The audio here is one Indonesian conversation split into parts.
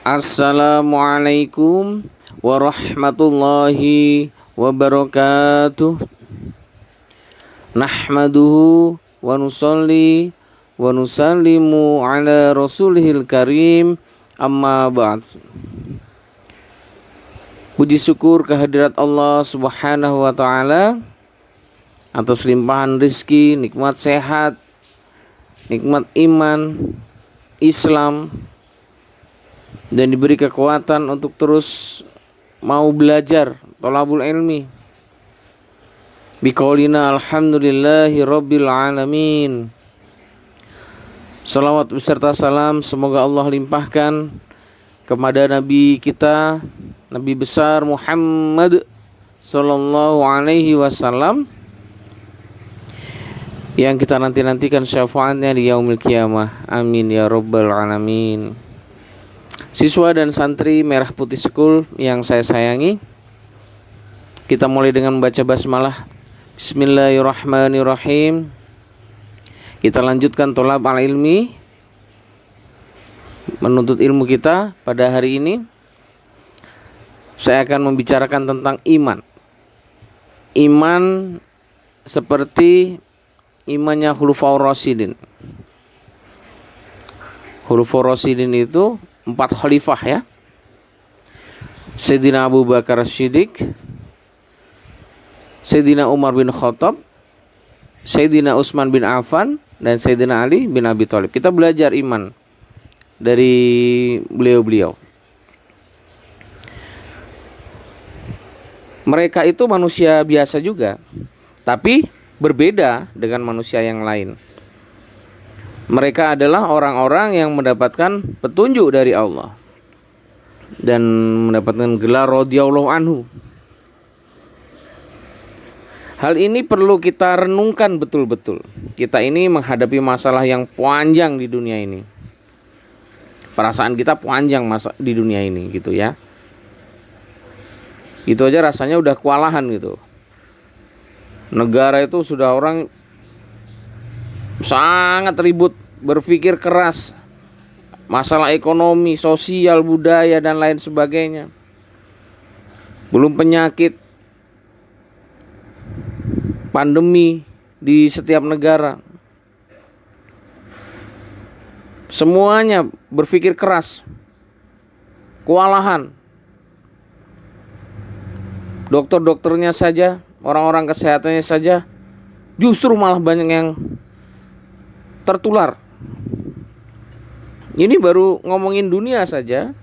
Assalamualaikum warahmatullahi wabarakatuh. Nahmaduhu wa nusalli wa nusallimu ala rasulihil karim. Amma ba'd. Puji syukur kehadirat Allah subhanahu wa ta'ala atas limpahan rizki, nikmat sehat, nikmat iman, Islam, dan diberi kekuatan untuk terus mau belajar thalabul ilmi. Biqaulina alhamdulillahi rabbil alamin. Salawat beserta salam semoga Allah limpahkan kepada Nabi kita, Nabi besar Muhammad sallallahu alaihi wasallam, yang kita nantikan syafaatnya di yaumil qiyamah. Amin ya rabbal alamin. Siswa dan santri Merah Putih School yang saya sayangi, kita mulai dengan membaca basmalah. Bismillahirrahmanirrahim. Kita lanjutkan thalab al-ilmi, menuntut ilmu kita. Pada hari ini saya akan membicarakan tentang iman. Iman seperti imannya Khulafaur Rasyidin. Khulafaur Rasyidin itu 4 khalifah ya. Sayyidina Abu Bakar As-Siddiq, Sayyidina Umar bin Khattab, Sayyidina Utsman bin Affan, dan Sayyidina Ali bin Abi Thalib. Kita belajar iman dari beliau-beliau. Mereka itu manusia biasa juga, tapi berbeda dengan manusia yang lain. Mereka adalah orang-orang yang mendapatkan petunjuk dari Allah dan mendapatkan gelar radhiyallahu anhu. Hal ini perlu kita renungkan betul-betul. Kita ini menghadapi masalah yang panjang di dunia ini. Perasaan kita panjang di dunia ini gitu ya. Itu aja rasanya udah kewalahan gitu. Negara itu sudah orang sangat ribut, berpikir keras, masalah ekonomi, sosial, budaya, dan lain sebagainya. Belum penyakit, pandemi di setiap negara. Semuanya berpikir keras, kewalahan. Dokter-dokternya saja, orang-orang kesehatannya saja, justru malah banyak yang tertular. Ini baru ngomongin dunia saja,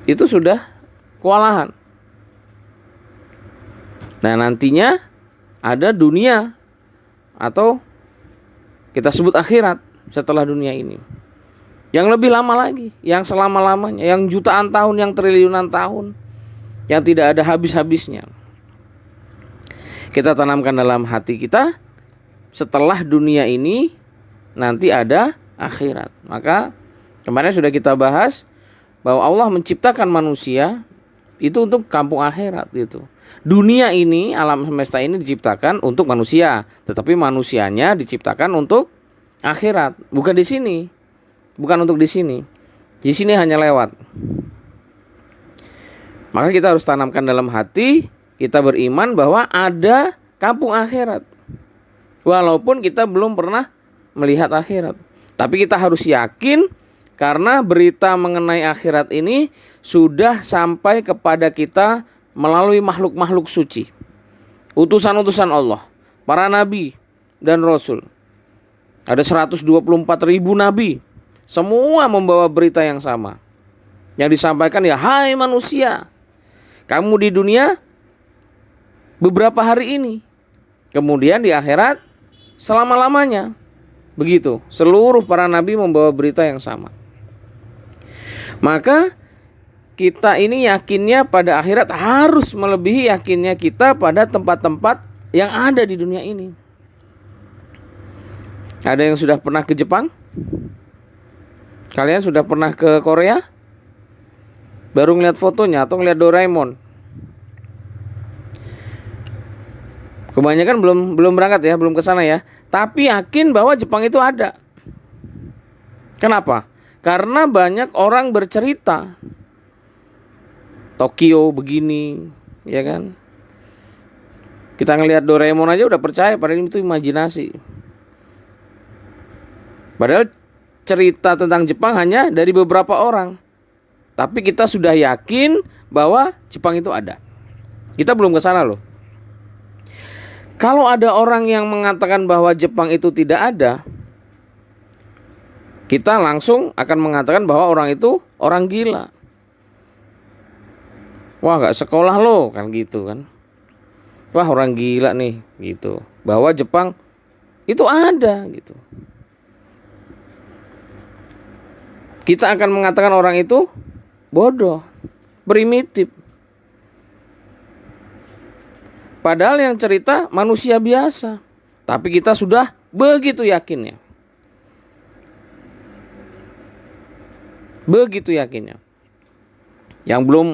itu sudah kewalahan. Nah, nantinya ada dunia atau kita sebut akhirat setelah dunia ini, yang lebih lama lagi, yang selama-lamanya, yang jutaan tahun, yang triliunan tahun, yang tidak ada habis-habisnya. Kita tanamkan dalam hati kita, setelah dunia ini nanti ada akhirat. Maka kemarin sudah kita bahas bahwa Allah menciptakan manusia itu untuk kampung akhirat gitu. Dunia ini, alam semesta ini diciptakan untuk manusia, tetapi manusianya diciptakan untuk akhirat, bukan di sini. Bukan untuk di sini. Di sini hanya lewat. Maka kita harus tanamkan dalam hati, kita beriman bahwa ada kampung akhirat. Walaupun kita belum pernah melihat akhirat, tapi kita harus yakin karena berita mengenai akhirat ini sudah sampai kepada kita melalui makhluk-makhluk suci, utusan-utusan Allah, para nabi dan rasul. Ada 124.000 nabi, semua membawa berita yang sama. Yang disampaikan ya, hai manusia, kamu di dunia beberapa hari ini, kemudian di akhirat selama-lamanya. Begitu, seluruh para nabi membawa berita yang sama. Maka kita ini yakinnya pada akhirat harus melebihi yakinnya kita pada tempat-tempat yang ada di dunia ini. Ada yang sudah pernah ke Jepang? Kalian sudah pernah ke Korea? Baru ngeliat fotonya atau ngeliat Doraemon? Kebanyakan belum berangkat ya, belum ke sana ya. Tapi yakin bahwa Jepang itu ada. Kenapa? Karena banyak orang bercerita Tokyo begini, ya kan? Kita ngelihat Doraemon aja udah percaya padahal itu imajinasi. Padahal cerita tentang Jepang hanya dari beberapa orang. Tapi kita sudah yakin bahwa Jepang itu ada. Kita belum ke sana loh. Kalau ada orang yang mengatakan bahwa Jepang itu tidak ada, kita langsung akan mengatakan bahwa orang itu orang gila. Wah, gak sekolah lo, kan gitu kan. Wah, orang gila nih, gitu. Bahwa Jepang itu ada, gitu. Kita akan mengatakan orang itu bodoh, primitif. Padahal yang cerita manusia biasa. Tapi kita sudah begitu yakinnya. Begitu yakinnya. Yang belum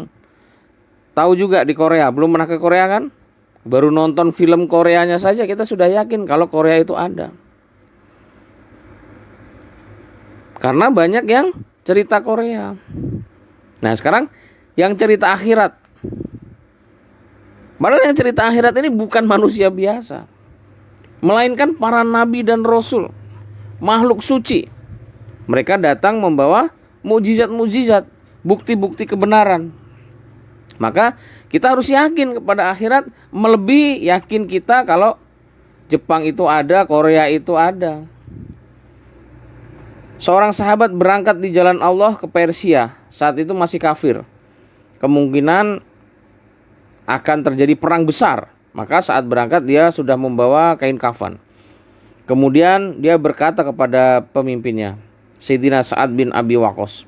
tahu juga di Korea, belum pernah ke Korea kan? Baru nonton film Koreanya saja kita sudah yakin kalau Korea itu ada. Karena banyak yang cerita Korea. Nah sekarang yang cerita akhirat. Padahal yang cerita akhirat ini bukan manusia biasa, melainkan para nabi dan rasul, makhluk suci. Mereka datang membawa mukjizat-mukjizat, bukti-bukti kebenaran. Maka kita harus yakin kepada akhirat, melebihi yakin kita kalau Jepang itu ada, Korea itu ada. Seorang sahabat berangkat di jalan Allah ke Persia, saat itu masih kafir. Kemungkinan akan terjadi perang besar. Maka saat berangkat dia sudah membawa kain kafan. Kemudian dia berkata kepada pemimpinnya, Sayyidina Sa'ad bin Abi Waqqas,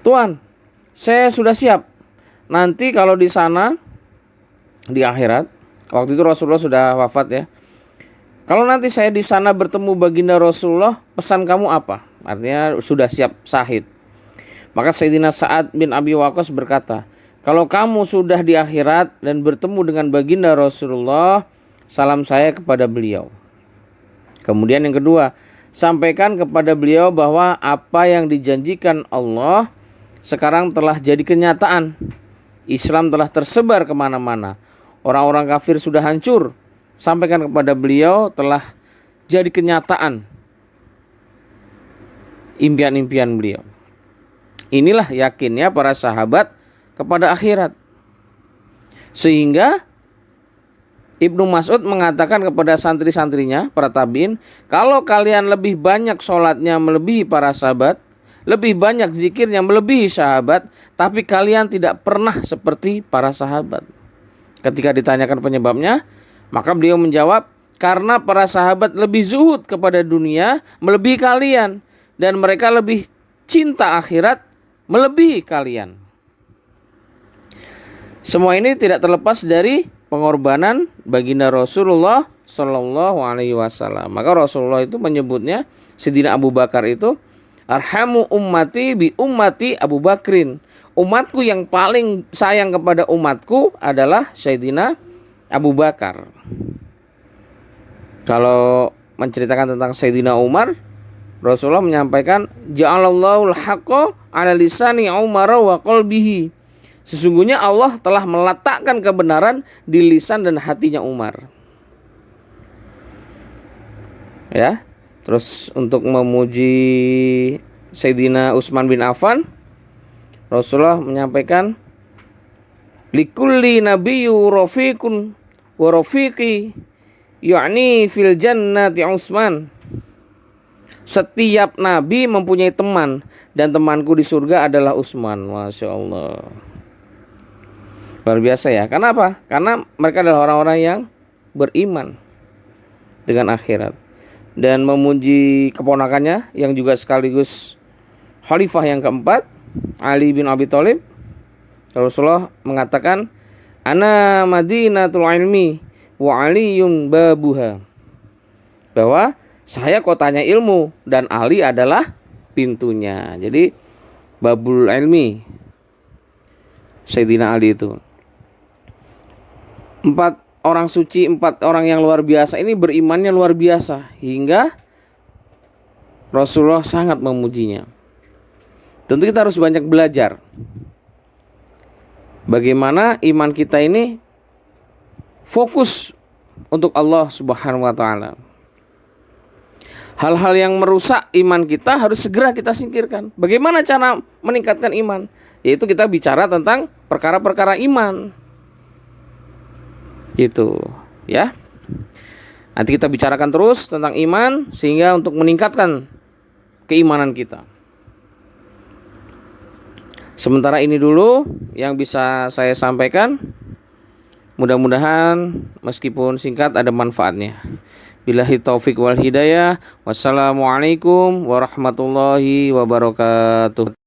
Tuan, saya sudah siap. Nanti kalau di sana, di akhirat, waktu itu Rasulullah sudah wafat ya. Kalau nanti saya di sana bertemu baginda Rasulullah, pesan kamu apa? Artinya sudah siap syahid. Maka Sayyidina Sa'ad bin Abi Waqqas berkata, kalau kamu sudah di akhirat dan bertemu dengan baginda Rasulullah, salam saya kepada beliau. Kemudian yang kedua, sampaikan kepada beliau bahwa apa yang dijanjikan Allah sekarang telah jadi kenyataan. Islam telah tersebar kemana-mana. Orang-orang kafir sudah hancur. Sampaikan kepada beliau telah jadi kenyataan impian-impian beliau. Inilah yakinnya para sahabat kepada akhirat. Sehingga Ibnu Mas'ud mengatakan kepada santri-santrinya, para tabi'in, kalau kalian lebih banyak sholatnya melebihi para sahabat, lebih banyak zikirnya melebihi sahabat, tapi kalian tidak pernah seperti para sahabat. Ketika ditanyakan penyebabnya, maka beliau menjawab, karena para sahabat lebih zuhud kepada dunia melebihi kalian, dan mereka lebih cinta akhirat melebihi kalian. Semua ini tidak terlepas dari pengorbanan baginda Rasulullah Shallallahu Alaihi Wasallam. Maka Rasulullah itu menyebutnya, Sayyidina Abu Bakar itu, arhamu ummati bi ummati Abu Bakrin. Umatku yang paling sayang kepada umatku adalah Sayyidina Abu Bakar. Kalau menceritakan tentang Sayyidina Umar, Rasulullah menyampaikan, ja'alallahu al-haqqa ala lisani Umar wa qalbihi. Sesungguhnya Allah telah meletakkan kebenaran di lisan dan hatinya Umar. Ya. Terus untuk memuji Sayyidina Utsman bin Affan, Rasulullah menyampaikan, likulli nabiyyu rafiqun wa rafiqi yakni fil jannati Utsman. Setiap nabi mempunyai teman, dan temanku di surga adalah Utsman. Masya Allah. Luar biasa ya. Kenapa? Karena mereka adalah orang-orang yang beriman dengan akhirat. Dan memuji keponakannya yang juga sekaligus khalifah yang keempat, Ali bin Abi Thalib. Rasulullah mengatakan, ana madinatul ilmi wa aliyun babuha. Bahwa saya kotanya ilmu dan Ali adalah pintunya. Jadi babul ilmi Sayyidina Ali itu. 4 orang suci, 4 orang yang luar biasa ini berimannya luar biasa, hingga Rasulullah sangat memujinya. Tentu kita harus banyak belajar bagaimana iman kita ini fokus untuk Allah Subhanahu wa taala. Hal-hal yang merusak iman kita harus segera kita singkirkan. Bagaimana cara meningkatkan iman? Yaitu kita bicara tentang perkara-perkara iman. Gitu, ya. Nanti kita bicarakan terus tentang iman sehingga untuk meningkatkan keimanan kita. Sementara ini dulu yang bisa saya sampaikan. Mudah-mudahan meskipun singkat ada manfaatnya. Billahi taufik wal hidayah. Wassalamualaikum warahmatullahi wabarakatuh.